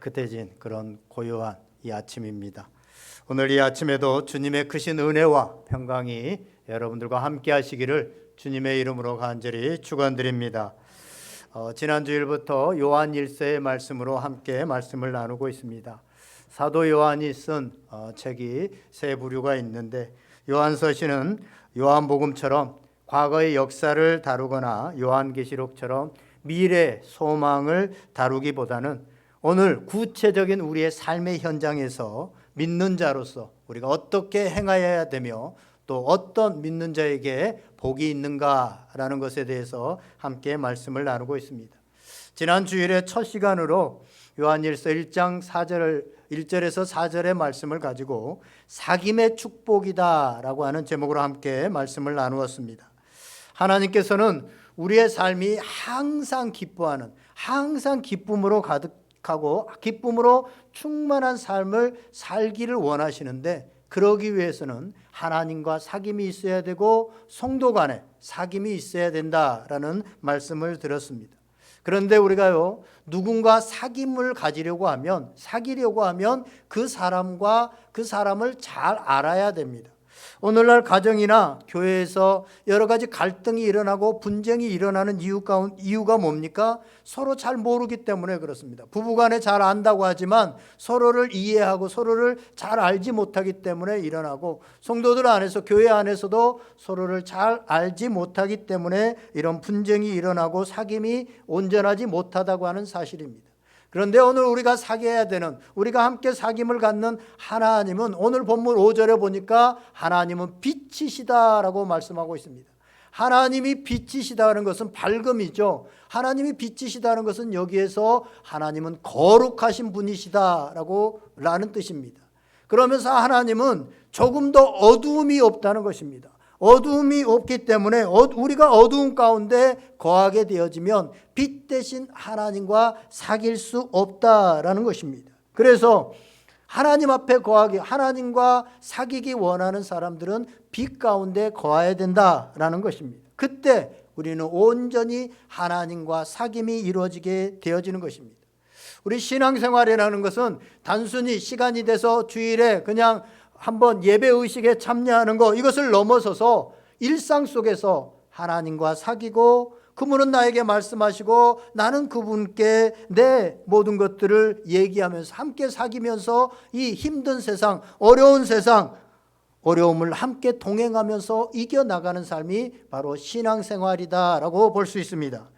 그때진 그런 고요한 이 아침입니다. 오늘 이 아침에도 주님의 크신 은혜와 평강이 여러분들과 함께 하시기를 주님의 이름으로 간절히 축원드립니다. 지난 주일부터 요한 1서의 말씀으로 함께 말씀을 나누고 있습니다. 사도 요한이 쓴 책이 세 부류가 있는데, 요한서신은 요한복음처럼 과거의 역사를 다루거나 요한계시록처럼 미래 소망을 다루기보다는 오늘 구체적인 우리의 삶의 현장에서 믿는 자로서 우리가 어떻게 행하여야 되며 또 어떤 믿는 자에게 복이 있는가라는 것에 대해서 함께 말씀을 나누고 있습니다. 지난 주일의 첫 시간으로 요한일서 1장 1절에서 4절의 말씀을 가지고 사귐의 축복이다라고 하는 제목으로 함께 말씀을 나누었습니다. 하나님께서는 우리의 삶이 항상 기뻐하는, 항상 기쁨으로 가득하고 기쁨으로 충만한 삶을 살기를 원하시는데, 그러기 위해서는 하나님과 사귐이 있어야 되고 성도 간에 사귐이 있어야 된다라는 말씀을 들었습니다. 그런데 우리가요, 누군가 사귐을 가지려고 하면, 사귀려고 하면 그 사람과 그 사람을 잘 알아야 됩니다. 오늘날 가정이나 교회에서 여러 가지 갈등이 일어나고 분쟁이 일어나는 이유가 뭡니까? 서로 잘 모르기 때문에 그렇습니다. 부부간에 잘 안다고 하지만 서로를 이해하고 서로를 잘 알지 못하기 때문에 일어나고, 성도들 안에서, 교회 안에서도 서로를 잘 알지 못하기 때문에 이런 분쟁이 일어나고 사귐이 온전하지 못하다고 하는 사실입니다. 그런데 오늘 우리가 사귀어야 되는, 우리가 함께 사귐을 갖는 하나님은, 오늘 본문 5절에 보니까 하나님은 빛이시다라고 말씀하고 있습니다. 하나님이 빛이시다는 것은 밝음이죠. 하나님이 빛이시다는 것은 여기에서 하나님은 거룩하신 분이시다라고 라는 뜻입니다. 그러면서 하나님은 조금 더 어두움이 없다는 것입니다. 어두움이 없기 때문에 우리가 어두움 가운데 거하게 되어지면 빛 대신 하나님과 사귈 수 없다라는 것입니다. 그래서 하나님 앞에 거하기, 하나님과 사귀기 원하는 사람들은 빛 가운데 거해야 된다라는 것입니다. 그때 우리는 온전히 하나님과 사귐이 이루어지게 되어지는 것입니다. 우리 신앙생활이라는 것은 단순히 시간이 돼서 주일에 그냥 한번 예배의식에 참여하는 것, 이것을 넘어서서 일상 속에서 하나님과 사귀고, 그분은 나에게 말씀하시고 나는 그분께 내 모든 것들을 얘기하면서 함께 사귀면서 이 힘든 세상, 어려운 세상, 어려움을 함께 동행하면서 이겨나가는 삶이 바로 신앙생활이다라고 볼 수 있습니다.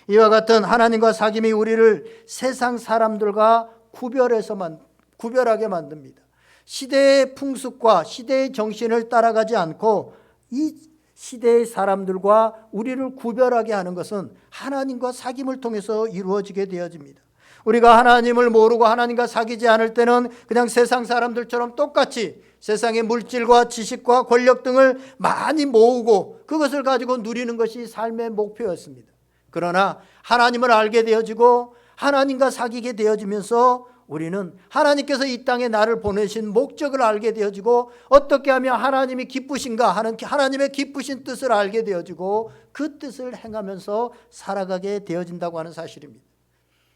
이와 같은 하나님과 사귐이 우리를 세상 사람들과 구별하게 만듭니다. 시대의 풍습과 시대의 정신을 따라가지 않고 이 시대의 사람들과 우리를 구별하게 하는 것은 하나님과 사귐을 통해서 이루어지게 되어집니다. 우리가 하나님을 모르고 하나님과 사귀지 않을 때는 그냥 세상 사람들처럼 똑같이 세상의 물질과 지식과 권력 등을 많이 모으고 그것을 가지고 누리는 것이 삶의 목표였습니다. 그러나 하나님을 알게 되어지고 하나님과 사귀게 되어지면서 우리는 하나님께서 이 땅에 나를 보내신 목적을 알게 되어지고, 어떻게 하면 하나님이 기쁘신가 하는 하나님의 기쁘신 뜻을 알게 되어지고 그 뜻을 행하면서 살아가게 되어진다고 하는 사실입니다.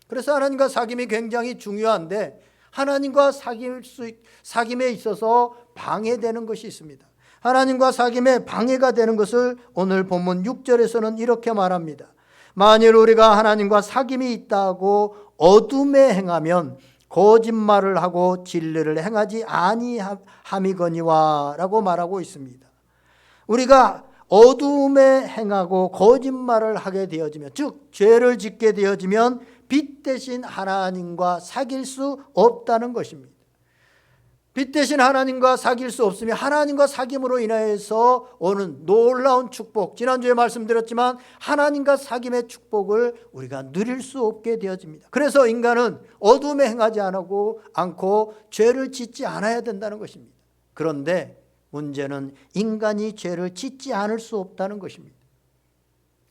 그래서 하나님과 사귐이 굉장히 중요한데, 하나님과 사귐에 있어서 방해되는 것이 있습니다. 하나님과 사귐에 방해가 되는 것을 오늘 본문 6절에서는 이렇게 말합니다. 만일 우리가 하나님과 사귐이 있다고 어둠에 행하면 거짓말을 하고 진리를 행하지 아니함이거니와 라고 말하고 있습니다. 우리가 어둠에 행하고 거짓말을 하게 되어지면, 즉 죄를 짓게 되어지면 빛 대신 하나님과 사귈 수 없다는 것입니다. 빛 대신 하나님과 사귈 수 없으면 하나님과 사귐으로 인하여서 오는 놀라운 축복, 지난주에 말씀드렸지만 하나님과 사귐의 축복을 우리가 누릴 수 없게 되어집니다. 그래서 인간은 어둠에 행하지 않고 죄를 짓지 않아야 된다는 것입니다. 그런데 문제는 인간이 죄를 짓지 않을 수 없다는 것입니다.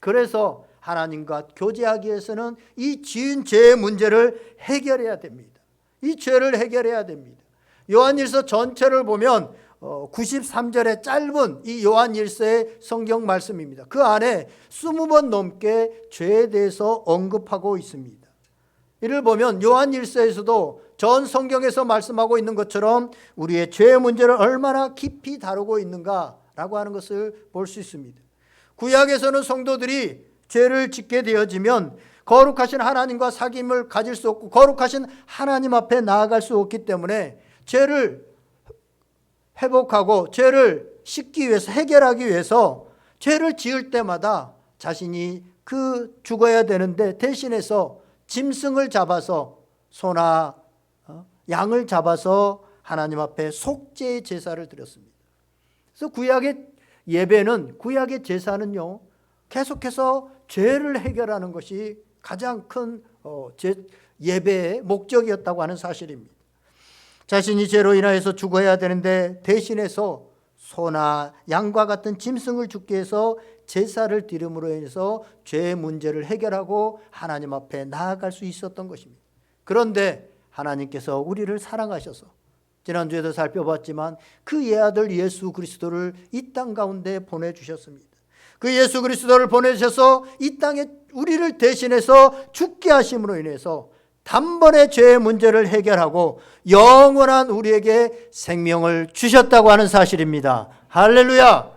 그래서 하나님과 교제하기 위해서는 이 지은 죄의 문제를 해결해야 됩니다. 이 죄를 해결해야 됩니다. 요한일서 전체를 보면 93절의 짧은 이 요한일서의 성경 말씀입니다. 그 안에 20번 넘게 죄에 대해서 언급하고 있습니다. 이를 보면 요한 1서에서도 전 성경에서 말씀하고 있는 것처럼 우리의 죄의 문제를 얼마나 깊이 다루고 있는가라고 하는 것을 볼 수 있습니다. 구약에서는 성도들이 죄를 짓게 되어지면 거룩하신 하나님과 사귐을 가질 수 없고 거룩하신 하나님 앞에 나아갈 수 없기 때문에 죄를 회복하고 죄를 씻기 위해서, 해결하기 위해서 죄를 지을 때마다 자신이 죽어야 되는데 대신해서 짐승을 잡아서 소나 양을 잡아서 하나님 앞에 속죄의 제사를 드렸습니다. 그래서 구약의 예배는, 구약의 제사는요, 계속해서 죄를 해결하는 것이 가장 큰 예배의 목적이었다고 하는 사실입니다. 자신이 죄로 인하여서 죽어야 되는데 대신해서 소나 양과 같은 짐승을 죽게 해서 제사를 드림으로 인해서 죄의 문제를 해결하고 하나님 앞에 나아갈 수 있었던 것입니다. 그런데 하나님께서 우리를 사랑하셔서 지난주에도 살펴봤지만 그 예아들 예수 그리스도를 이 땅 가운데 보내주셨습니다. 그 예수 그리스도를 보내주셔서 이 땅에 우리를 대신해서 죽게 하심으로 인해서 단번에 죄의 문제를 해결하고 영원한 우리에게 생명을 주셨다고 하는 사실입니다. 할렐루야.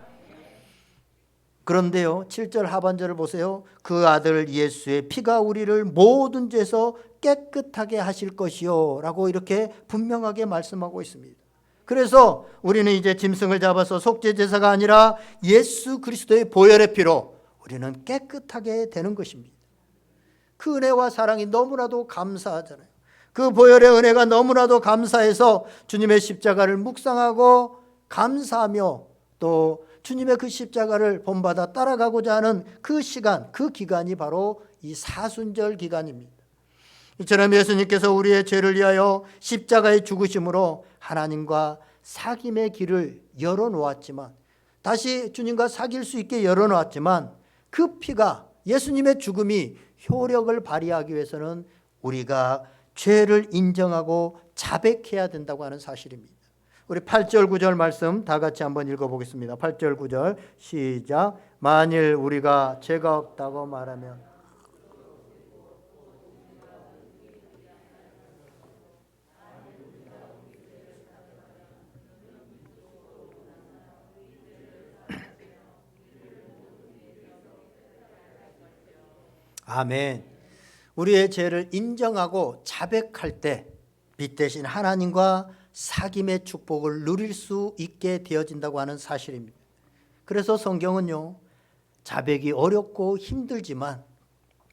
그런데요, 7절 하반절을 보세요. 그 아들 예수의 피가 우리를 모든 죄에서 깨끗하게 하실 것이요 라고 이렇게 분명하게 말씀하고 있습니다. 그래서 우리는 이제 짐승을 잡아서 속죄제사가 아니라 예수 그리스도의 보혈의 피로 우리는 깨끗하게 되는 것입니다. 그 은혜와 사랑이 너무나도 감사하잖아요. 그 보혈의 은혜가 너무나도 감사해서 주님의 십자가를 묵상하고 감사하며 또 주님의 그 십자가를 본받아 따라가고자 하는 그 시간, 그 기간이 바로 이 사순절 기간입니다. 이처럼 예수님께서 우리의 죄를 위하여 십자가에 죽으심으로 하나님과 사귐의 길을 열어놓았지만, 다시 주님과 사귈 수 있게 열어놓았지만, 그 피가, 예수님의 죽음이 효력을 발휘하기 위해서는 우리가 죄를 인정하고 자백해야 된다고 하는 사실입니다. 우리 8절 9절 말씀 다 같이 한번 읽어보겠습니다. 8절 9절 시작. 만일 우리가 죄가 없다고 말하면 아멘. 우리의 죄를 인정하고 자백할 때 빛 대신 하나님과 사귐의 축복을 누릴 수 있게 되어진다고 하는 사실입니다. 그래서 성경은요, 자백이 어렵고 힘들지만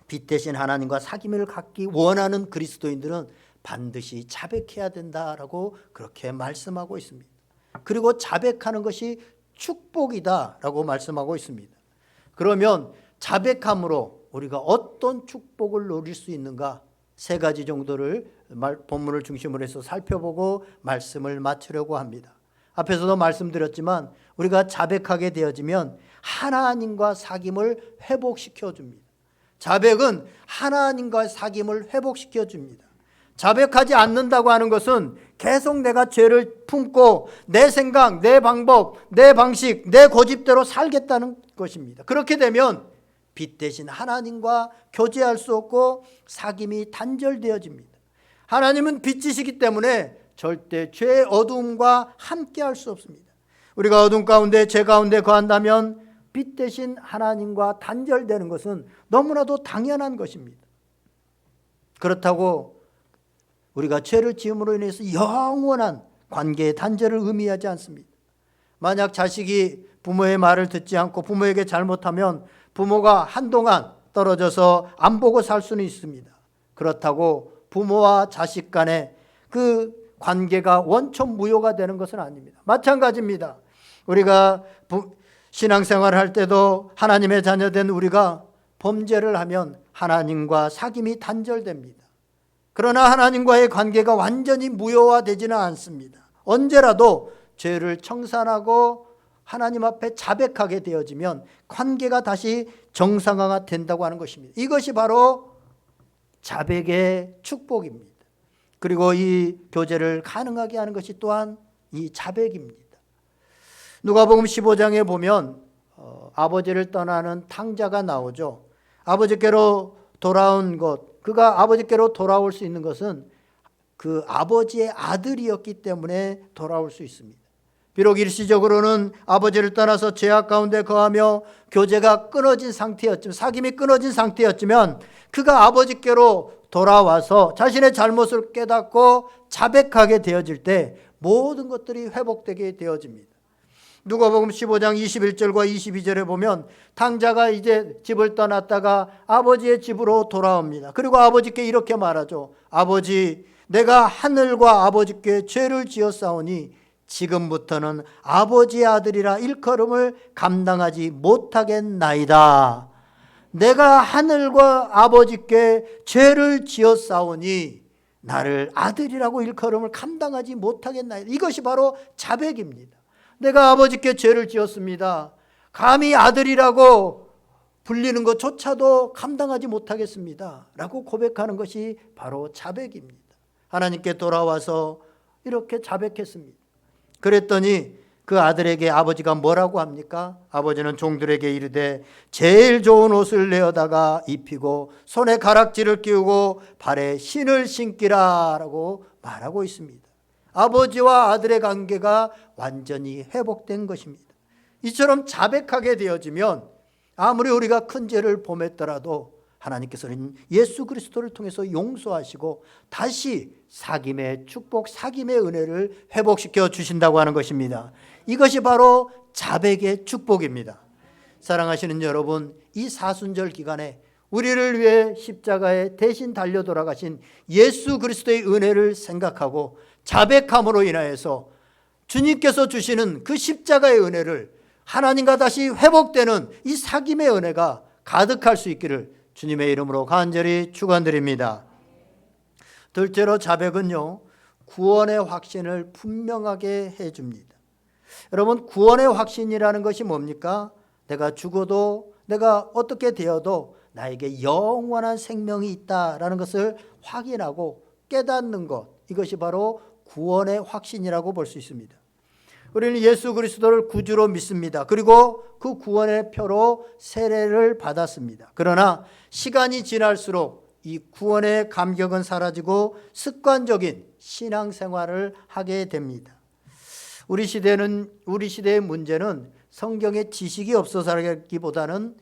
빛 대신 하나님과 사귐을 갖기 원하는 그리스도인들은 반드시 자백해야 된다라고 그렇게 말씀하고 있습니다. 그리고 자백하는 것이 축복이다라고 말씀하고 있습니다. 그러면 자백함으로 우리가 어떤 축복을 누릴 수 있는가, 세 가지 정도를 본문을 중심으로 해서 살펴보고 말씀을 마치려고 합니다. 앞에서도 말씀드렸지만 우리가 자백하게 되어지면 하나님과 사귐을 회복시켜 줍니다. 자백은 하나님과 사귐을 회복시켜 줍니다. 자백하지 않는다고 하는 것은 계속 내가 죄를 품고 내 생각, 내 방법, 내 방식, 내 고집대로 살겠다는 것입니다. 그렇게 되면 빛 대신 하나님과 교제할 수 없고 사귐이 단절되어집니다. 하나님은 빛이시기 때문에 절대 죄의 어두움과 함께할 수 없습니다. 우리가 어둠 가운데, 죄 가운데 거한다면 빛 대신 하나님과 단절되는 것은 너무나도 당연한 것입니다. 그렇다고 우리가 죄를 지음으로 인해서 영원한 관계의 단절을 의미하지 않습니다. 만약 자식이 부모의 말을 듣지 않고 부모에게 잘못하면 부모가 한동안 떨어져서 안 보고 살 수는 있습니다. 그렇다고 부모와 자식 간의 그 관계가 원천 무효가 되는 것은 아닙니다. 마찬가지입니다. 우리가 신앙생활을 할 때도 하나님의 자녀된 우리가 범죄를 하면 하나님과 사귐이 단절됩니다. 그러나 하나님과의 관계가 완전히 무효화되지는 않습니다. 언제라도 죄를 청산하고 하나님 앞에 자백하게 되어지면 관계가 다시 정상화가 된다고 하는 것입니다. 이것이 바로 자백의 축복입니다. 그리고 이 교제를 가능하게 하는 것이 또한 이 자백입니다. 누가복음 15장에 보면 아버지를 떠나는 탕자가 나오죠. 아버지께로 돌아온 것, 그가 아버지께로 돌아올 수 있는 것은 그 아버지의 아들이었기 때문에 돌아올 수 있습니다. 비록 일시적으로는 아버지를 떠나서 죄악 가운데 거하며 교제가 끊어진 상태였지만, 사귐이 끊어진 상태였지만 그가 아버지께로 돌아와서 자신의 잘못을 깨닫고 자백하게 되어질 때 모든 것들이 회복되게 되어집니다. 누가복음 15장 21절과 22절에 보면 탕자가 이제 집을 떠났다가 아버지의 집으로 돌아옵니다. 그리고 아버지께 이렇게 말하죠. 아버지, 내가 하늘과 아버지께 죄를 지었사오니 지금부터는 아버지의 아들이라 일컬음을 감당하지 못하겠나이다. 내가 하늘과 아버지께 죄를 지었사오니 나를 아들이라고 일컬음을 감당하지 못하겠나이다. 이것이 바로 자백입니다. 내가 아버지께 죄를 지었습니다. 감히 아들이라고 불리는 것조차도 감당하지 못하겠습니다. 라고 고백하는 것이 바로 자백입니다. 하나님께 돌아와서 이렇게 자백했습니다. 그랬더니 그 아들에게 아버지가 뭐라고 합니까? 아버지는 종들에게 이르되 제일 좋은 옷을 내어다가 입히고 손에 가락지를 끼우고 발에 신을 신기라 라고 말하고 있습니다. 아버지와 아들의 관계가 완전히 회복된 것입니다. 이처럼 자백하게 되어지면 아무리 우리가 큰 죄를 범했더라도 하나님께서는 예수 그리스도를 통해서 용서하시고 다시 사귐의 축복, 사귐의 은혜를 회복시켜 주신다고 하는 것입니다. 이것이 바로 자백의 축복입니다. 사랑하시는 여러분, 이 사순절 기간에 우리를 위해 십자가에 대신 달려 돌아가신 예수 그리스도의 은혜를 생각하고 자백함으로 인하여서 주님께서 주시는 그 십자가의 은혜를 하나님과 다시 회복되는 이 사귐의 은혜가 가득할 수 있기를 주님의 이름으로 간절히 축원드립니다. 둘째로 자백은요, 구원의 확신을 분명하게 해줍니다. 여러분, 구원의 확신이라는 것이 뭡니까? 내가 죽어도, 내가 어떻게 되어도 나에게 영원한 생명이 있다라는 것을 확인하고 깨닫는 것, 이것이 바로 구원의 확신이라고 볼 수 있습니다. 우리는 예수 그리스도를 구주로 믿습니다. 그리고 그 구원의 표로 세례를 받았습니다. 그러나 시간이 지날수록 이 구원의 감격은 사라지고 습관적인 신앙생활을 하게 됩니다. 우리 시대의 문제는 성경의 지식이 없어서라기보다는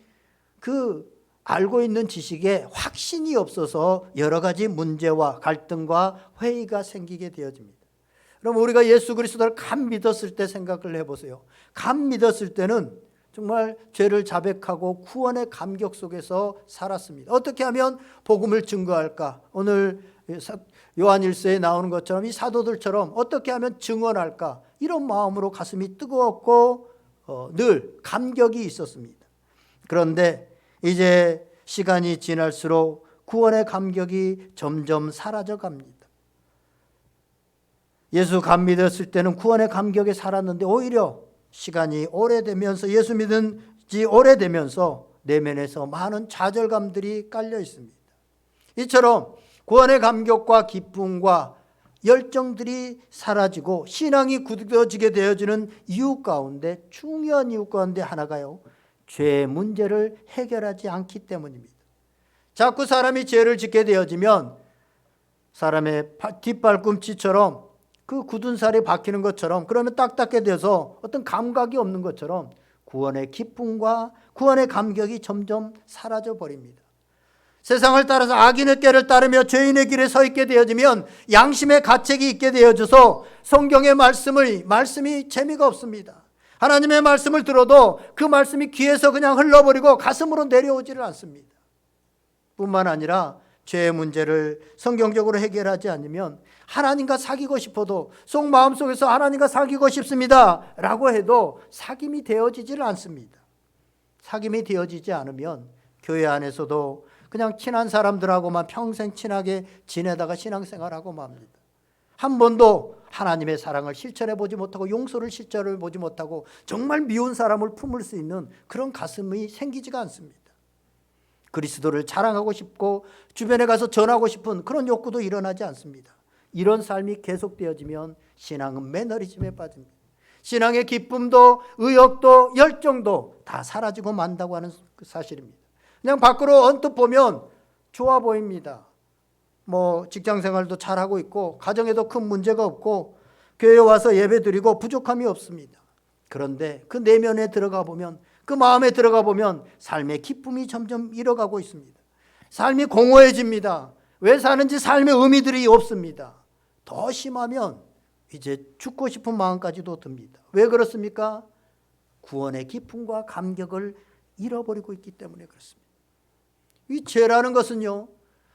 그 알고 있는 지식에 확신이 없어서 여러 가지 문제와 갈등과 회의가 생기게 되어집니다. 그럼 우리가 예수 그리스도를 감 믿었을 때 생각을 해보세요. 감 믿었을 때는 정말 죄를 자백하고 구원의 감격 속에서 살았습니다. 어떻게 하면 복음을 증거할까? 오늘 요한일서에 나오는 것처럼 이 사도들처럼 어떻게 하면 증언할까? 이런 마음으로 가슴이 뜨거웠고 늘 감격이 있었습니다. 그런데 이제 시간이 지날수록 구원의 감격이 점점 사라져 갑니다. 예수 감 믿었을 때는 구원의 감격에 살았는데 오히려 시간이 오래되면서 예수 믿은 지 오래되면서 내면에서 많은 좌절감들이 깔려 있습니다. 이처럼 구원의 감격과 기쁨과 열정들이 사라지고 신앙이 굳어지게 되어지는 이유 가운데 중요한 이유 가운데 하나가요, 죄의 문제를 해결하지 않기 때문입니다. 자꾸 사람이 죄를 짓게 되어지면 사람의 뒷발꿈치처럼 그 굳은 살이 박히는 것처럼, 그러면 딱딱해 돼서 어떤 감각이 없는 것처럼 구원의 기쁨과 구원의 감격이 점점 사라져 버립니다. 세상을 따라서 악인의 길을 따르며 죄인의 길에 서 있게 되어지면 양심의 가책이 있게 되어져서 성경의 말씀이 재미가 없습니다. 하나님의 말씀을 들어도 그 말씀이 귀에서 그냥 흘러버리고 가슴으로 내려오지를 않습니다. 뿐만 아니라 죄의 문제를 성경적으로 해결하지 않으면 하나님과 사귀고 싶어도 속 마음속에서 하나님과 사귀고 싶습니다 라고 해도 사귐이 되어지지를 않습니다. 사귐이 되어지지 않으면 교회 안에서도 그냥 친한 사람들하고만 평생 친하게 지내다가 신앙생활하고 맙니다. 한 번도 하나님의 사랑을 실천해 보지 못하고 용서를 실천해 보지 못하고 정말 미운 사람을 품을 수 있는 그런 가슴이 생기지가 않습니다. 그리스도를 자랑하고 싶고 주변에 가서 전하고 싶은 그런 욕구도 일어나지 않습니다. 이런 삶이 계속되어지면 신앙은 매너리즘에 빠집니다. 신앙의 기쁨도 의욕도 열정도 다 사라지고 만다고 하는 그 사실입니다. 그냥 밖으로 언뜻 보면 좋아 보입니다. 뭐 직장 생활도 잘하고 있고 가정에도 큰 문제가 없고 교회에 와서 예배 드리고 부족함이 없습니다. 그런데 그 내면에 들어가 보면, 그 마음에 들어가 보면 삶의 기쁨이 점점 잃어가고 있습니다. 삶이 공허해집니다. 왜 사는지 삶의 의미들이 없습니다. 더 심하면 이제 죽고 싶은 마음까지도 듭니다. 왜 그렇습니까? 구원의 기쁨과 감격을 잃어버리고 있기 때문에 그렇습니다. 이 죄라는 것은요,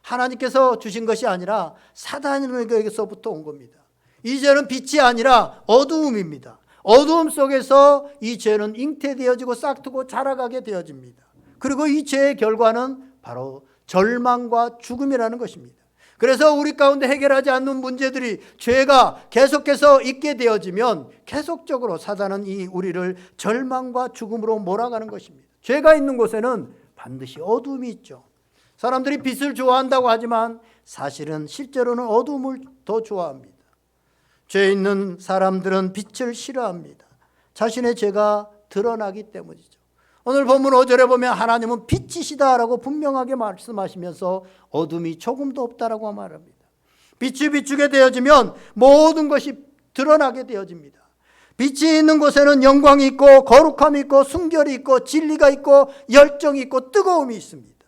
하나님께서 주신 것이 아니라 사단에게서부터 온 겁니다. 이 죄는 빛이 아니라 어두움입니다. 어두움 속에서 이 죄는 잉태되어지고 싹트고 자라가게 되어집니다. 그리고 이 죄의 결과는 바로 절망과 죽음이라는 것입니다. 그래서 우리 가운데 해결하지 않는 문제들이, 죄가 계속해서 있게 되어지면 계속적으로 사단은 우리를 절망과 죽음으로 몰아가는 것입니다. 죄가 있는 곳에는 반드시 어두움이 있죠. 사람들이 빛을 좋아한다고 하지만 사실은 실제로는 어두움을 더 좋아합니다. 죄 있는 사람들은 빛을 싫어합니다. 자신의 죄가 드러나기 때문이죠. 오늘 본문 5절에 보면 하나님은 빛이시다라고 분명하게 말씀하시면서 어둠이 조금도 없다라고 말합니다. 빛이 비추게 되어지면 모든 것이 드러나게 되어집니다. 빛이 있는 곳에는 영광이 있고 거룩함이 있고 순결이 있고 진리가 있고 열정이 있고 뜨거움이 있습니다.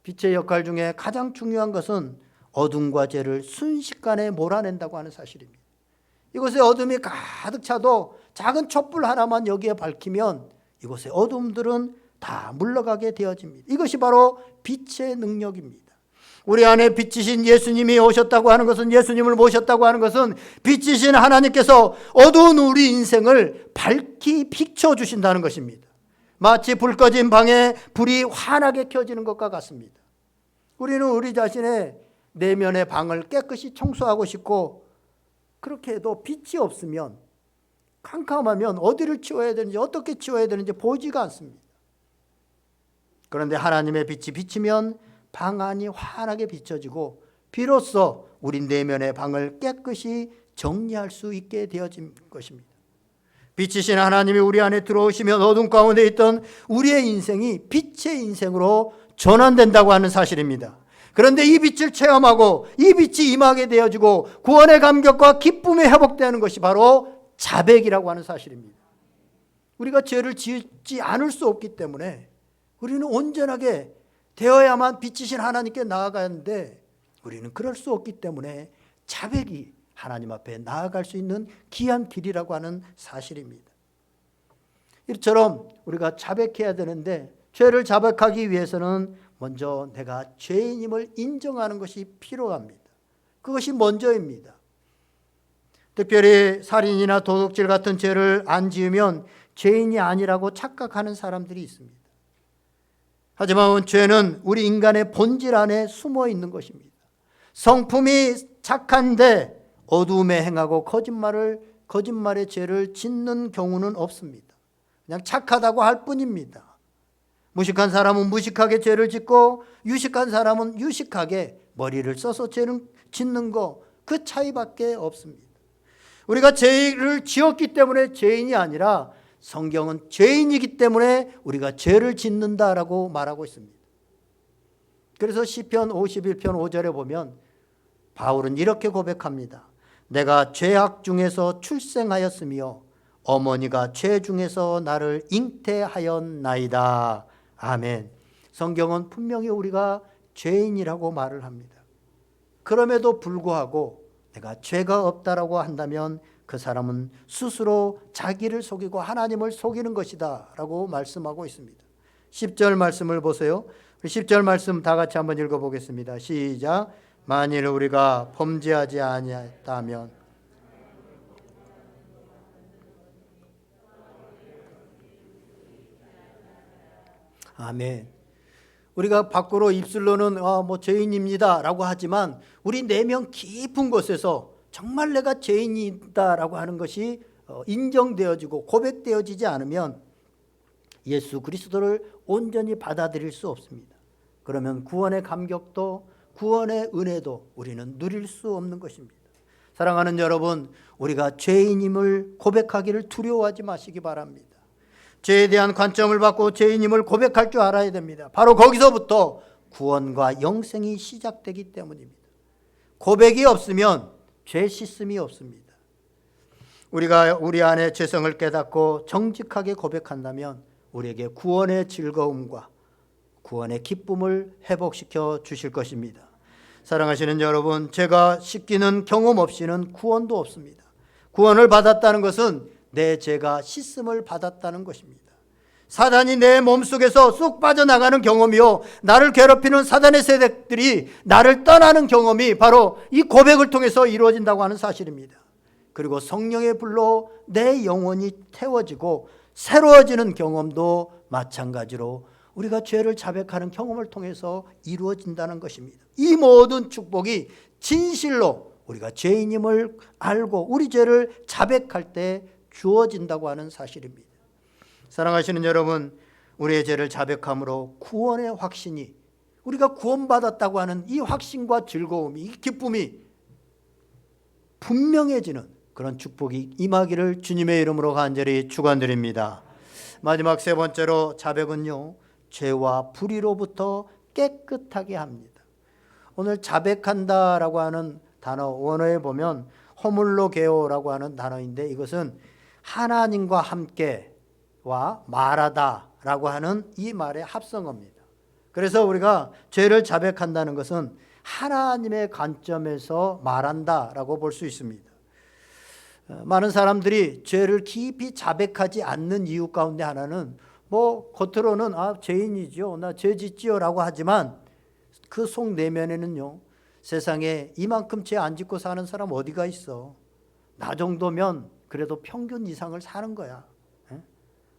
빛의 역할 중에 가장 중요한 것은 어둠과 죄를 순식간에 몰아낸다고 하는 사실입니다. 이곳에 어둠이 가득 차도 작은 촛불 하나만 여기에 밝히면 이곳의 어둠들은 다 물러가게 되어집니다. 이것이 바로 빛의 능력입니다. 우리 안에 빛이신 예수님이 오셨다고 하는 것은, 예수님을 모셨다고 하는 것은 빛이신 하나님께서 어두운 우리 인생을 밝히 비춰주신다는 것입니다. 마치 불 꺼진 방에 불이 환하게 켜지는 것과 같습니다. 우리는 우리 자신의 내면의 방을 깨끗이 청소하고 싶고, 그렇게 해도 빛이 없으면, 캄캄하면 어디를 치워야 되는지 어떻게 치워야 되는지 보이지가 않습니다. 그런데 하나님의 빛이 비치면 방 안이 환하게 비춰지고 비로소 우리 내면의 방을 깨끗이 정리할 수 있게 되어진 것입니다. 빛이신 하나님이 우리 안에 들어오시면 어둠 가운데 있던 우리의 인생이 빛의 인생으로 전환된다고 하는 사실입니다. 그런데 이 빛을 체험하고 이 빛이 임하게 되어지고 구원의 감격과 기쁨이 회복되는 것이 바로 자백이라고 하는 사실입니다. 우리가 죄를 짓지 않을 수 없기 때문에 우리는 온전하게 되어야만 빛이신 하나님께 나아가야 하는데, 우리는 그럴 수 없기 때문에 자백이 하나님 앞에 나아갈 수 있는 귀한 길이라고 하는 사실입니다. 이처럼 우리가 자백해야 되는데, 죄를 자백하기 위해서는 먼저 내가 죄인임을 인정하는 것이 필요합니다. 그것이 먼저입니다. 특별히 살인이나 도둑질 같은 죄를 안 지으면 죄인이 아니라고 착각하는 사람들이 있습니다. 하지만 죄는 우리 인간의 본질 안에 숨어 있는 것입니다. 성품이 착한데 어두움에 행하고 거짓말의 죄를 짓는 경우는 없습니다. 그냥 착하다고 할 뿐입니다. 무식한 사람은 무식하게 죄를 짓고 유식한 사람은 유식하게 머리를 써서 죄를 짓는 거, 그 차이밖에 없습니다. 우리가 죄를 지었기 때문에 죄인이 아니라 성경은 죄인이기 때문에 우리가 죄를 짓는다라고 말하고 있습니다. 그래서 시편 51편 5절에 보면 바울은 이렇게 고백합니다. 내가 죄악 중에서 출생하였으며 어머니가 죄 중에서 나를 잉태하였나이다. 아멘. 성경은 분명히 우리가 죄인이라고 말을 합니다. 그럼에도 불구하고 내가 죄가 없다라고 한다면 그 사람은 스스로 자기를 속이고 하나님을 속이는 것이다 라고 말씀하고 있습니다. 10절 말씀을 보세요. 10절 말씀 다 같이 한번 읽어보겠습니다. 시작. 만일 우리가 범죄하지 아니했다면 아멘. 우리가 밖으로 입술로는 죄인입니다 라고 하지만 우리 내면 깊은 곳에서 정말 내가 죄인이다 라고 하는 것이 인정되어지고 고백되어지지 않으면 예수 그리스도를 온전히 받아들일 수 없습니다. 그러면 구원의 감격도 구원의 은혜도 우리는 누릴 수 없는 것입니다. 사랑하는 여러분, 우리가 죄인임을 고백하기를 두려워하지 마시기 바랍니다. 죄에 대한 관점을 받고 죄인임을 고백할 줄 알아야 됩니다. 바로 거기서부터 구원과 영생이 시작되기 때문입니다. 고백이 없으면 죄 씻음이 없습니다. 우리가 우리 안에 죄성을 깨닫고 정직하게 고백한다면 우리에게 구원의 즐거움과 구원의 기쁨을 회복시켜 주실 것입니다. 사랑하시는 여러분, 죄가 씻기는 경험 없이는 구원도 없습니다. 구원을 받았다는 것은 내 죄가 씻음을 받았다는 것입니다. 사단이 내 몸속에서 쑥 빠져나가는 경험이요, 나를 괴롭히는 사단의 세력들이 나를 떠나는 경험이 바로 이 고백을 통해서 이루어진다고 하는 사실입니다. 그리고 성령의 불로 내 영혼이 태워지고 새로워지는 경험도 마찬가지로 우리가 죄를 자백하는 경험을 통해서 이루어진다는 것입니다. 이 모든 축복이 진실로 우리가 죄인임을 알고 우리 죄를 자백할 때 주어진다고 하는 사실입니다. 사랑하시는 여러분, 우리의 죄를 자백함으로 구원의 확신이, 우리가 구원받았다고 하는 이 확신과 즐거움이, 이 기쁨이 분명해지는 그런 축복이 임하기를 주님의 이름으로 간절히 축원드립니다. 마지막 세 번째로, 자백은요, 죄와 불의로부터 깨끗하게 합니다. 오늘 자백한다라고 하는 단어 원어에 보면 호물로게오라고 하는 단어인데, 이것은 하나님과 함께와 말하다라고 하는 이 말의 합성어입니다. 그래서 우리가 죄를 자백한다는 것은 하나님의 관점에서 말한다라고 볼 수 있습니다. 많은 사람들이 죄를 깊이 자백하지 않는 이유 가운데 하나는 겉으로는 죄인이죠, 나 죄 짓지요 라고 하지만 그 속 내면에는요, 세상에 이만큼 죄 안 짓고 사는 사람 어디가 있어? 나 정도면 그래도 평균 이상을 사는 거야.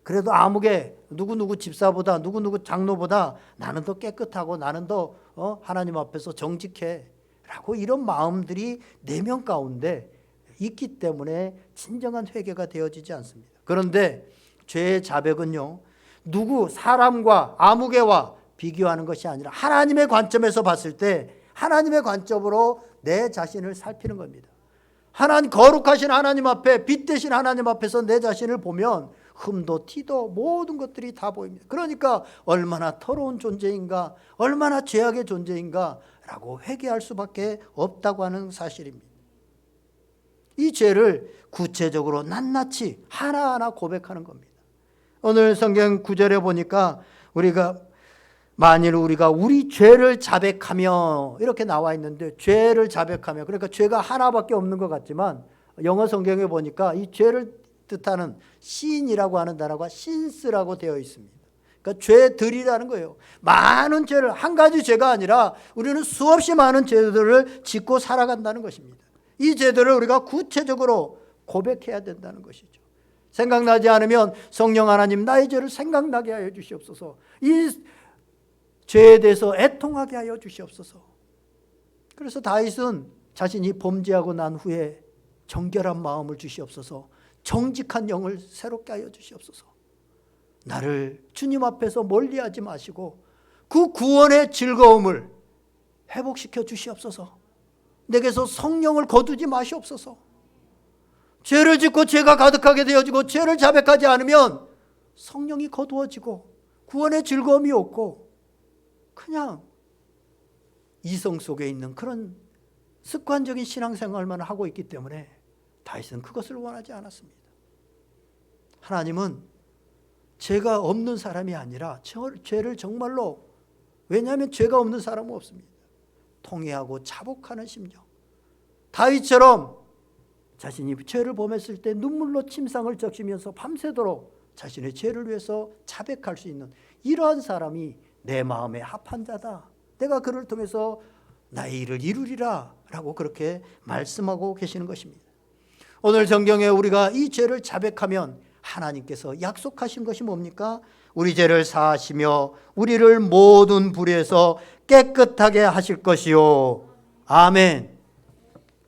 그래도 아무개 누구누구 집사보다 누구누구 장로보다 나는 더 깨끗하고 나는 더 하나님 앞에서 정직해 라고 이런 마음들이 내면 가운데 있기 때문에 진정한 회개가 되어지지 않습니다. 그런데 죄의 자백은요, 사람과 아무개와 비교하는 것이 아니라 하나님의 관점에서 봤을 때 하나님의 관점으로 내 자신을 살피는 겁니다. 거룩하신 하나님 앞에, 빛 대신 하나님 앞에서 내 자신을 보면 흠도 티도 모든 것들이 다 보입니다. 그러니까 얼마나 더러운 존재인가, 얼마나 죄악의 존재인가 라고 회개할 수밖에 없다고 하는 사실입니다. 이 죄를 구체적으로 낱낱이 하나하나 고백하는 겁니다. 오늘 성경 9절에 보니까 만일 우리가 우리 죄를 자백하며 이렇게 나와 있는데, 죄를 자백하며, 그러니까 죄가 하나밖에 없는 것 같지만 영어 성경에 보니까 이 죄를 뜻하는 신이라고 하는 단어가 신스라고 되어 있습니다. 그러니까 죄들이라는 거예요. 많은 죄를, 한 가지 죄가 아니라 우리는 수없이 많은 죄들을 짓고 살아간다는 것입니다. 이 죄들을 우리가 구체적으로 고백해야 된다는 것이죠. 생각나지 않으면 성령 하나님, 나의 죄를 생각나게 하여 주시옵소서. 이 죄에 대해서 애통하게 하여 주시옵소서. 그래서 다윗은 자신이 범죄하고 난 후에 정결한 마음을 주시옵소서, 정직한 영을 새롭게 하여 주시옵소서. 나를 주님 앞에서 멀리하지 마시고 그 구원의 즐거움을 회복시켜 주시옵소서. 내게서 성령을 거두지 마시옵소서. 죄를 짓고 죄가 가득하게 되어지고 죄를 자백하지 않으면 성령이 거두어지고 구원의 즐거움이 없고 그냥 이성 속에 있는 그런 습관적인 신앙생활만 하고 있기 때문에 다윗은 그것을 원하지 않았습니다. 하나님은 죄가 없는 사람이 아니라 죄를 정말로, 왜냐하면 죄가 없는 사람은 없습니다, 통회하고 자복하는 심령, 다윗처럼 자신이 죄를 범했을 때 눈물로 침상을 적시면서 밤새도록 자신의 죄를 위해서 자백할 수 있는 이러한 사람이 내 마음에 합한 자다, 내가 그를 통해서 나의 일을 이루리라 라고 그렇게 말씀하고 계시는 것입니다. 오늘 성경에 우리가 이 죄를 자백하면 하나님께서 약속하신 것이 뭡니까? 우리 죄를 사하시며 우리를 모든 불의에서 깨끗하게 하실 것이요. 아멘.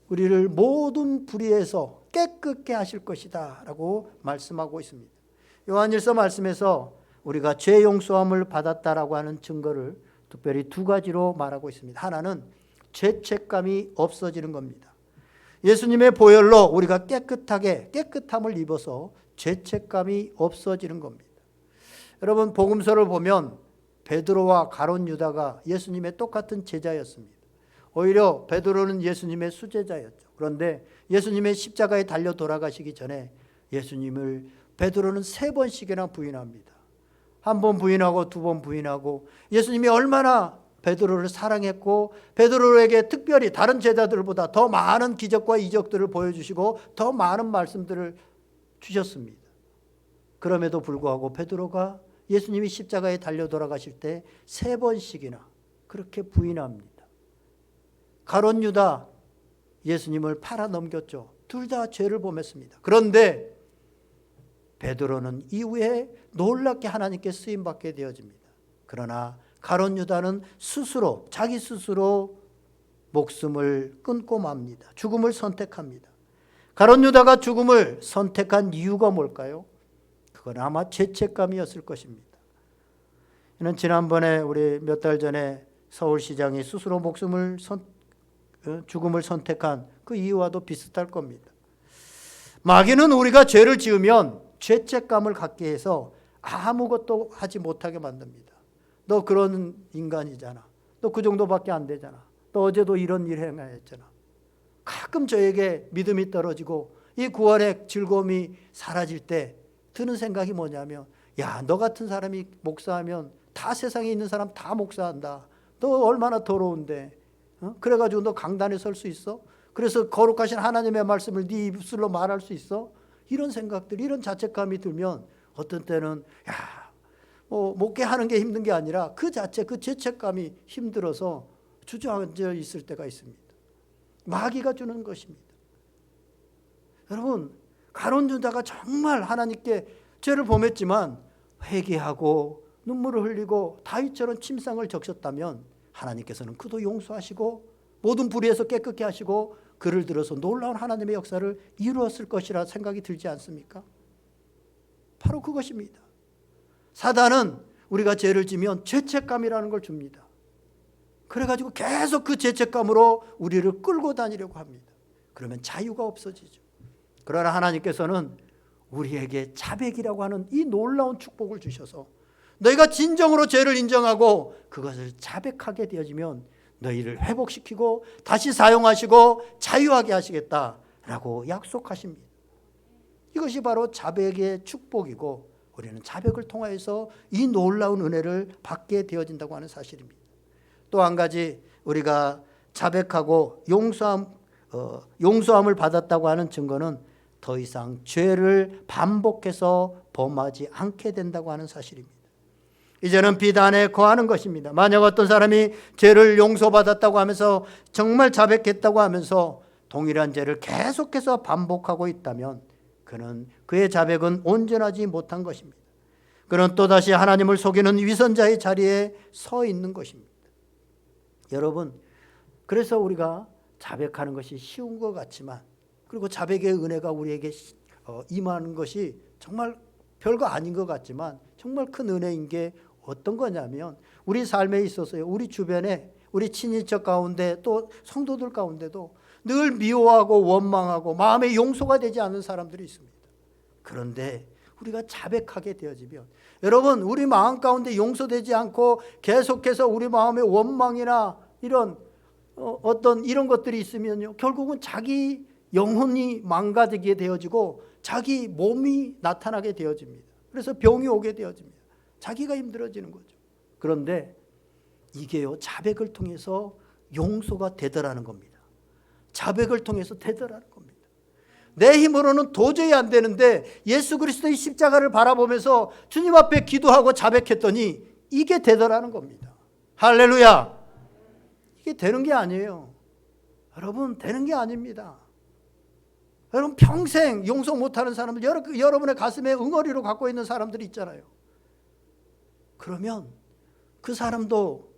우리를 모든 불의에서 깨끗게 하실 것이다 라고 말씀하고 있습니다. 요한일서 말씀에서 우리가 죄 용서함을 받았다라고 하는 증거를 특별히 두 가지로 말하고 있습니다. 하나는 죄책감이 없어지는 겁니다. 예수님의 보혈로 우리가 깨끗함을 입어서 죄책감이 없어지는 겁니다. 여러분, 복음서를 보면 베드로와 가룟 유다가 예수님의 똑같은 제자였습니다. 오히려 베드로는 예수님의 수제자였죠. 그런데 예수님의 십자가에 달려 돌아가시기 전에 예수님을 베드로는 3번씩이나 부인합니다. 1번 부인하고 2번 부인하고, 예수님이 얼마나 베드로를 사랑했고 베드로에게 특별히 다른 제자들보다 더 많은 기적과 이적들을 보여주시고 더 많은 말씀들을 주셨습니다. 그럼에도 불구하고 베드로가 예수님이 십자가에 달려 돌아가실 때 3번씩이나 그렇게 부인합니다. 가룟 유다 예수님을 팔아 넘겼죠. 둘 다 죄를 범했습니다. 그런데 베드로는 이후에 놀랍게 하나님께 쓰임받게 되어집니다. 그러나 가룟 유다는 스스로, 자기 스스로 목숨을 끊고 맙니다. 죽음을 선택합니다. 가룟 유다가 죽음을 선택한 이유가 뭘까요? 그건 아마 죄책감이었을 것입니다. 이는 지난번에 우리 몇 달 전에 서울시장이 스스로 죽음을 선택한 그 이유와도 비슷할 겁니다. 마귀는 우리가 죄를 지으면 죄책감을 갖게 해서 아무것도 하지 못하게 만듭니다. 너 그런 인간이잖아. 너 그 정도밖에 안 되잖아. 너 어제도 이런 일 행했잖아. 가끔 저에게 믿음이 떨어지고 이 구원의 즐거움이 사라질 때 드는 생각이 뭐냐면, 야, 너 같은 사람이 목사하면 다 세상에 있는 사람 다 목사한다. 너 얼마나 더러운데. 그래가지고 너 강단에 설 수 있어? 그래서 거룩하신 하나님의 말씀을 네 입술로 말할 수 있어? 이런 생각들, 이런 자책감이 들면 어떤 때는 목회하는 게 힘든 게 아니라 그 자체, 그 죄책감이 힘들어서 주저앉아 있을 때가 있습니다. 마귀가 주는 것입니다. 여러분, 가룟 유다가 정말 하나님께 죄를 범했지만 회개하고 눈물을 흘리고 다윗처럼 침상을 적셨다면 하나님께서는 그도 용서하시고 모든 불의에서 깨끗게 하시고 그를 들어서 놀라운 하나님의 역사를 이루었을 것이라 생각이 들지 않습니까? 바로 그것입니다. 사단은 우리가 죄를 지면 죄책감이라는 걸 줍니다. 그래가지고 계속 그 죄책감으로 우리를 끌고 다니려고 합니다. 그러면 자유가 없어지죠. 그러나 하나님께서는 우리에게 자백이라고 하는 이 놀라운 축복을 주셔서 너희가 진정으로 죄를 인정하고 그것을 자백하게 되어지면 너희를 회복시키고 다시 사용하시고 자유하게 하시겠다라고 약속하십니다. 이것이 바로 자백의 축복이고 우리는 자백을 통하여서 이 놀라운 은혜를 받게 되어진다고 하는 사실입니다. 또 한 가지, 우리가 자백하고 용서함을 받았다고 하는 증거는 더 이상 죄를 반복해서 범하지 않게 된다고 하는 사실입니다. 이제는 비단에 거하는 것입니다. 만약 어떤 사람이 죄를 용서받았다고 하면서 정말 자백했다고 하면서 동일한 죄를 계속해서 반복하고 있다면 그는 그의 자백은 온전하지 못한 것입니다. 그는 또다시 하나님을 속이는 위선자의 자리에 서 있는 것입니다. 여러분, 그래서 우리가 자백하는 것이 쉬운 것 같지만, 그리고 자백의 은혜가 우리에게 임하는 것이 정말 별거 아닌 것 같지만 정말 큰 은혜인 게 어떤 거냐면, 우리 삶에 있어서요, 우리 주변에 우리 친인척 가운데 또 성도들 가운데도 늘 미워하고 원망하고 마음에 용서가 되지 않는 사람들이 있습니다. 그런데 우리가 자백하게 되어지면, 여러분, 우리 마음 가운데 용서되지 않고 계속해서 우리 마음에 원망이나 이런 어떤 이런 것들이 있으면요, 결국은 자기 영혼이 망가지게 되어지고 자기 몸이 나타나게 되어집니다. 그래서 병이 오게 되어집니다. 자기가 힘들어지는 거죠. 그런데 이게요, 자백을 통해서 용서가 되더라는 겁니다. 자백을 통해서 되더라는 겁니다. 내 힘으로는 도저히 안 되는데 예수 그리스도의 십자가를 바라보면서 주님 앞에 기도하고 자백했더니 이게 되더라는 겁니다. 할렐루야. 이게 되는 게 아니에요. 여러분, 되는 게 아닙니다. 여러분, 평생 용서 못하는 사람들, 여러분의 가슴에 응어리로 갖고 있는 사람들이 있잖아요. 그러면 그 사람도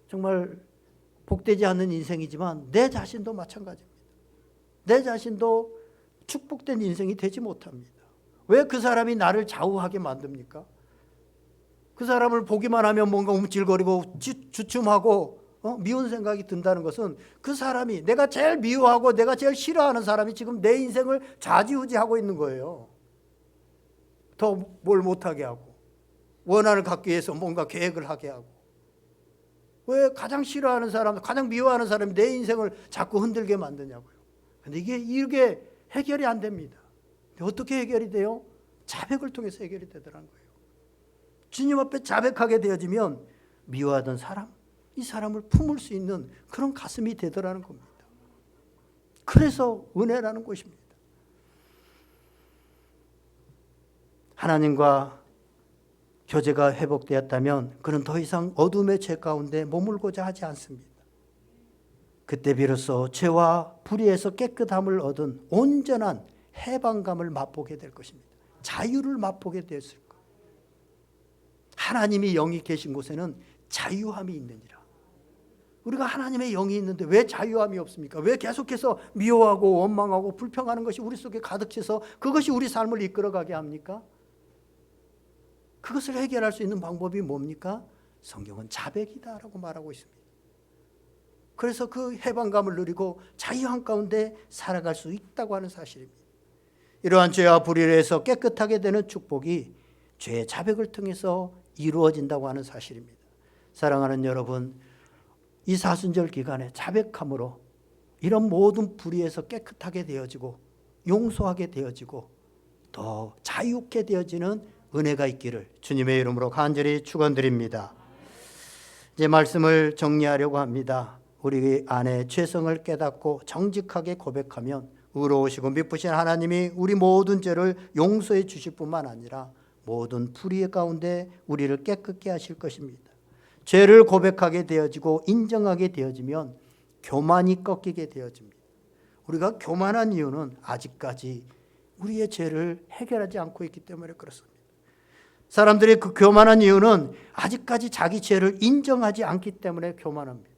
정말 복되지 않는 인생이지만 내 자신도 마찬가지입니다. 내 자신도 축복된 인생이 되지 못합니다. 왜 그 사람이 나를 좌우하게 만듭니까? 그 사람을 보기만 하면 뭔가 움찔거리고 주춤하고 미운 생각이 든다는 것은 그 사람이, 내가 제일 미워하고 내가 제일 싫어하는 사람이 지금 내 인생을 좌지우지하고 있는 거예요. 더 뭘 못하게 하고. 원한을 갖기 위해서 뭔가 계획을 하게 하고, 왜 가장 싫어하는 사람, 가장 미워하는 사람이 내 인생을 자꾸 흔들게 만드냐고요. 근데 이게 해결이 안 됩니다. 근데 어떻게 해결이 돼요? 자백을 통해서 해결이 되더라는 거예요. 주님 앞에 자백하게 되어지면 미워하던 사람, 이 사람을 품을 수 있는 그런 가슴이 되더라는 겁니다. 그래서 은혜라는 것입니다. 하나님과 교제가 회복되었다면 그는 더 이상 어둠의 죄 가운데 머물고자 하지 않습니다. 그때 비로소 죄와 불의에서 깨끗함을 얻은 온전한 해방감을 맛보게 될 것입니다. 자유를 맛보게 됐을 거예요. 하나님이 영이 계신 곳에는 자유함이 있느니라. 우리가 하나님의 영이 있는데 왜 자유함이 없습니까? 왜 계속해서 미워하고 원망하고 불평하는 것이 우리 속에 가득 차서 그것이 우리 삶을 이끌어가게 합니까? 그것을 해결할 수 있는 방법이 뭡니까? 성경은 자백이다라고 말하고 있습니다. 그래서 그 해방감을 누리고 자유함 가운데 살아갈 수 있다고 하는 사실입니다. 이러한 죄와 불의에서 깨끗하게 되는 축복이 죄의 자백을 통해서 이루어진다고 하는 사실입니다. 사랑하는 여러분, 이 사순절 기간에 자백함으로 이런 모든 불의에서 깨끗하게 되어지고 용서하게 되어지고 더 자유케 되어지는 은혜가 있기를 주님의 이름으로 간절히 축원드립니다. 이제 말씀을 정리하려고 합니다. 우리 안에 죄성을 깨닫고 정직하게 고백하면 의로우시고 미쁘신 하나님이 우리 모든 죄를 용서해 주실 뿐만 아니라 모든 불의 가운데 우리를 깨끗게 하실 것입니다. 죄를 고백하게 되어지고 인정하게 되어지면 교만이 꺾이게 되어집니다. 우리가 교만한 이유는 아직까지 우리의 죄를 해결하지 않고 있기 때문에 그렇습니다. 사람들이 그 교만한 이유는 아직까지 자기 죄를 인정하지 않기 때문에 교만합니다.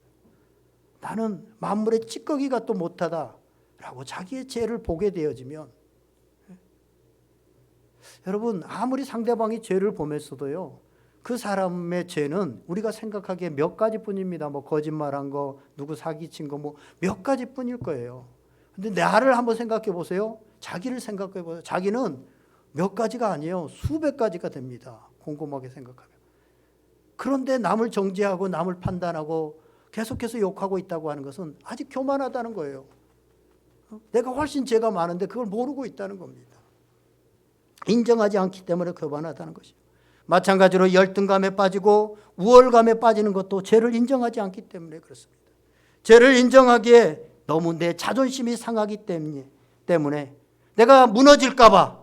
나는 만물의 찌꺼기가 또 못하다라고 자기의 죄를 보게 되어지면, 여러분 아무리 상대방이 죄를 보면서도요, 그 사람의 죄는 우리가 생각하기에 몇 가지뿐입니다. 뭐 거짓말한 거, 누구 사기친 거, 뭐 몇 가지뿐일 거예요. 근데 나를 한번 생각해 보세요. 자기를 생각해 보세요. 자기는 몇 가지가 아니에요. 수백 가지가 됩니다. 곰곰하게 생각하면. 그런데 남을 정죄하고 남을 판단하고 계속해서 욕하고 있다고 하는 것은 아직 교만하다는 거예요. 내가 훨씬 죄가 많은데 그걸 모르고 있다는 겁니다. 인정하지 않기 때문에 교만하다는 것이죠. 마찬가지로 열등감에 빠지고 우월감에 빠지는 것도 죄를 인정하지 않기 때문에 그렇습니다. 죄를 인정하기에 너무 내 자존심이 상하기 때문에 내가 무너질까 봐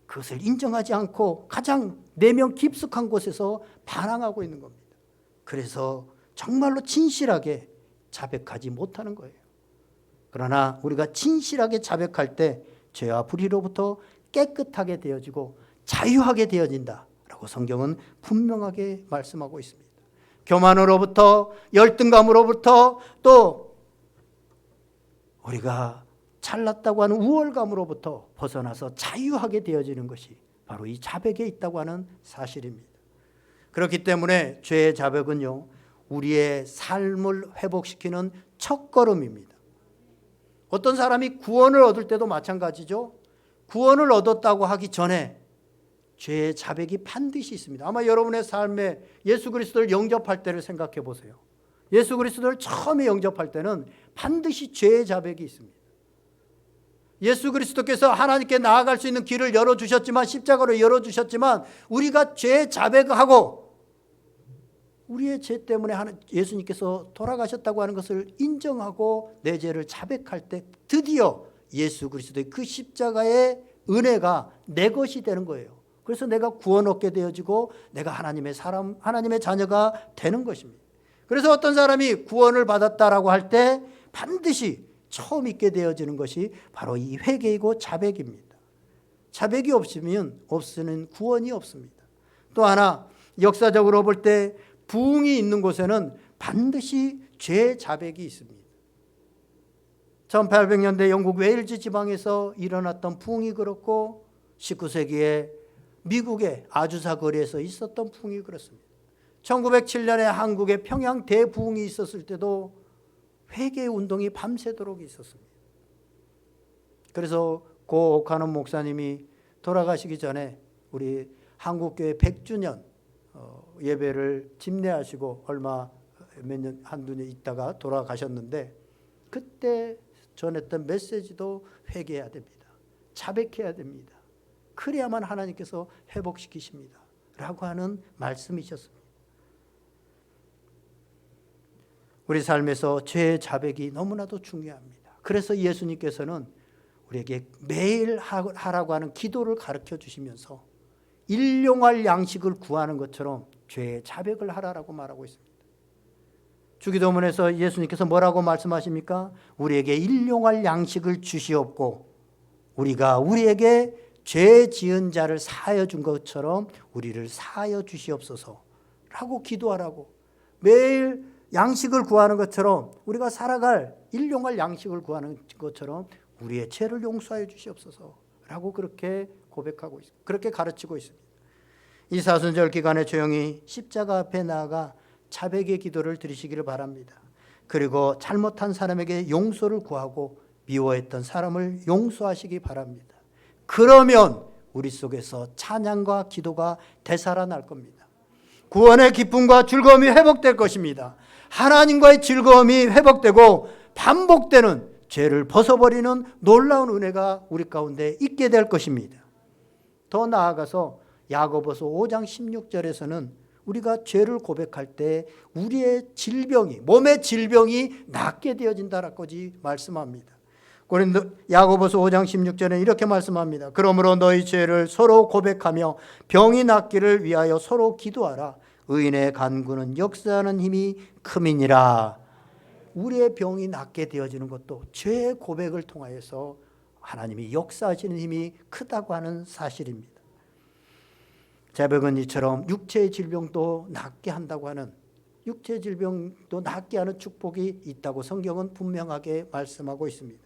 그것을 인정하지 않고 가장 내면 깊숙한 곳에서 반항하고 있는 겁니다. 그래서 정말로 진실하게 자백하지 못하는 거예요. 그러나 우리가 진실하게 자백할 때 죄와 불의로부터 깨끗하게 되어지고 자유하게 되어진다라고 성경은 분명하게 말씀하고 있습니다. 교만으로부터, 열등감으로부터, 또 우리가 잘났다고 하는 우월감으로부터 벗어나서 자유하게 되어지는 것이 바로 이 자백에 있다고 하는 사실입니다. 그렇기 때문에 죄의 자백은요, 우리의 삶을 회복시키는 첫걸음입니다. 어떤 사람이 구원을 얻을 때도 마찬가지죠. 구원을 얻었다고 하기 전에 죄의 자백이 반드시 있습니다. 아마 여러분의 삶에 예수 그리스도를 영접할 때를 생각해 보세요. 예수 그리스도를 처음에 영접할 때는 반드시 죄의 자백이 있습니다. 예수 그리스도께서 하나님께 나아갈 수 있는 길을 열어주셨지만, 십자가로 열어주셨지만, 우리가 죄 자백하고 우리의 죄 때문에 예수님께서 돌아가셨다고 하는 것을 인정하고 내 죄를 자백할 때 드디어 예수 그리스도의 그 십자가의 은혜가 내 것이 되는 거예요. 그래서 내가 구원 얻게 되어지고 내가 하나님의 자녀가 되는 것입니다. 그래서 어떤 사람이 구원을 받았다라고 할 때 반드시 처음 있게 되어지는 것이 바로 이 회개이고 자백입니다. 자백이 없으면 구원이 없습니다. 또 하나, 역사적으로 볼 때 부흥이 있는 곳에는 반드시 죄 자백이 있습니다. 1800년대 영국 웨일즈 지방에서 일어났던 부흥이 그렇고 19세기에 미국의 아주사 거리에서 있었던 부흥이 그렇습니다. 1907년에 한국의 평양 대부흥이 있었을 때도 회개 운동이 밤새도록 있었습니다. 그래서 고 옥하는 목사님이 돌아가시기 전에 우리 한국교회 100주년 예배를 집례하시고 얼마 몇 년 한두 년 있다가 돌아가셨는데 그때 전했던 메시지도 회개해야 됩니다. 자백해야 됩니다. 그래야만 하나님께서 회복시키십니다. 라고 하는 말씀이셨습니다. 우리 삶에서 죄의 자백이 너무나도 중요합니다. 그래서 예수님께서는 우리에게 매일 하라고 하는 기도를 가르쳐 주시면서 일용할 양식을 구하는 것처럼 죄의 자백을 하라고 말하고 있습니다. 주기도문에서 예수님께서 뭐라고 말씀하십니까? 우리에게 일용할 양식을 주시옵고 우리가 우리에게 죄 지은 자를 사하여 준 것처럼 우리를 사하여 주시옵소서 라고 기도하라고. 매일 양식을 구하는 것처럼 우리가 살아갈 일용할 양식을 구하는 것처럼 우리의 죄를 용서하여 주시옵소서 라고 그렇게 고백하고 있습니다. 그렇게 가르치고 있습니다. 이 사순절 기간에 조용히 십자가 앞에 나아가 자백의 기도를 드리시기를 바랍니다. 그리고 잘못한 사람에게 용서를 구하고 미워했던 사람을 용서하시기 바랍니다. 그러면 우리 속에서 찬양과 기도가 되살아날 겁니다. 구원의 기쁨과 즐거움이 회복될 것입니다. 하나님과의 즐거움이 회복되고 반복되는 죄를 벗어버리는 놀라운 은혜가 우리 가운데 있게 될 것입니다. 더 나아가서 야고보서 5장 16절에서는 우리가 죄를 고백할 때 우리의 질병이, 몸의 질병이 낫게 되어진다라고 말씀합니다. 야고보서 5장 16절에 이렇게 말씀합니다. 그러므로 너희 죄를 서로 고백하며 병이 낫기를 위하여 서로 기도하라. 의인의 간구는 역사하는 힘이 큼이니라. 우리의 병이 낫게 되어지는 것도 죄의 고백을 통하여서 하나님이 역사하시는 힘이 크다고 하는 사실입니다. 자백은 이처럼 육체의 질병도 낫게 한다고 하는, 육체의 질병도 낫게 하는 축복이 있다고 성경은 분명하게 말씀하고 있습니다.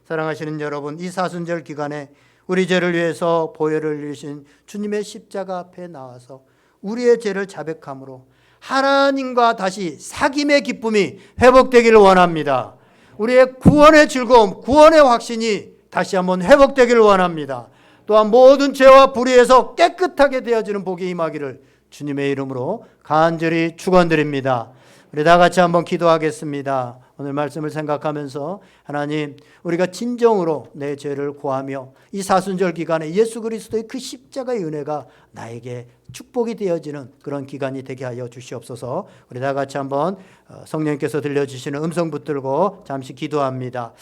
사랑하시는 여러분, 이 사순절 기간에 우리 죄를 위해서 보혈을 흘리신 주님의 십자가 앞에 나와서 우리의 죄를 자백함으로 하나님과 다시 사귐의 기쁨이 회복되기를 원합니다. 우리의 구원의 즐거움, 구원의 확신이 다시 한번 회복되기를 원합니다. 또한 모든 죄와 불의에서 깨끗하게 되어지는 복이 임하기를 주님의 이름으로 간절히 축원드립니다. 우리 다 같이 한번 기도하겠습니다. 오늘 말씀을 생각하면서 하나님, 우리가 진정으로 내 죄를 고하며 이 사순절 기간에 예수 그리스도의 그 십자가의 은혜가 나에게 축복이 되어지는 그런 기간이 되게 하여 주시옵소서. 우리 다 같이 한번 성령님께서 들려주시는 음성 붙들고 잠시 기도합니다.